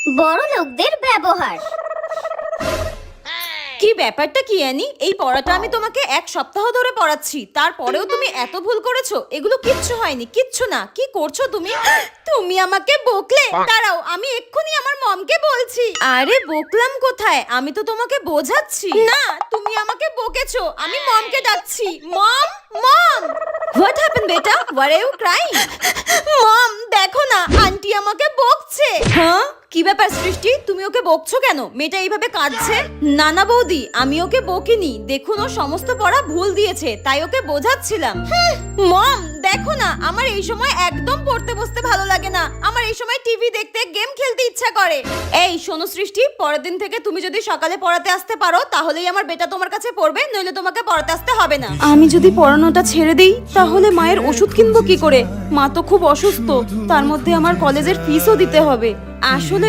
বড় লোকদের ব্যবহার। কি ব্যাপারটা কি অ্যানি? এই পড়াটা আমি তোমাকে এক সপ্তাহ ধরে পড়াচ্ছি, তারপরেও তুমি এত ভুল করেছো। এগুলো কিচ্ছু হয়নি, কিচ্ছু না। কি করছো তুমি? তুমি আমাকে বকলে? দাঁড়াও, আমি এক্ষুনি আমার মমকে বলছি। আরে বকলাম কোথায়, আমি তো তোমাকে বোঝাচ্ছি। না, তুমি আমাকে বকেছো, আমি মমকে ডাকছি। মম, মম, হোয়াট হ্যাপেন্ড বেটা? What are you crying? Mom দেখো না, আন্টি আমাকে বকছে। হ্যাঁ, কি ব্যাপার সৃষ্টি, তুমি ওকে বকছো কেন? মেয়েটা এইভাবে কাঁদছে। না না বৌদি, আমি ওকে বকিনি। দেখুন, ও সমস্ত পড়া ভুল দিয়েছে, তাই ওকে বোঝাচ্ছিলাম। মম দেখো না, আমার এই সময় একদম পড়তে বসতে ভালো লাগে না। আমার এই সময় টিভি দেখতে, গেম খেলতে ইচ্ছা করে। এই শোনো সৃষ্টি, পরের দিন থেকে তুমি যদি সকালে পড়াতে আসতে পারো, তাহলেই আমার বেটা তোমার কাছে পড়বে, নইলে তোমাকে পড়াতে আসতে হবে না। আমি যদি পড়ানোটা ছেড়ে দেই, তাহলে মায়ের ওষুধ কিনবো কি করে? মা তো খুব অসুস্থ, তার মধ্যে আমার কলেজের ফিসও দিতে হবে। আসলে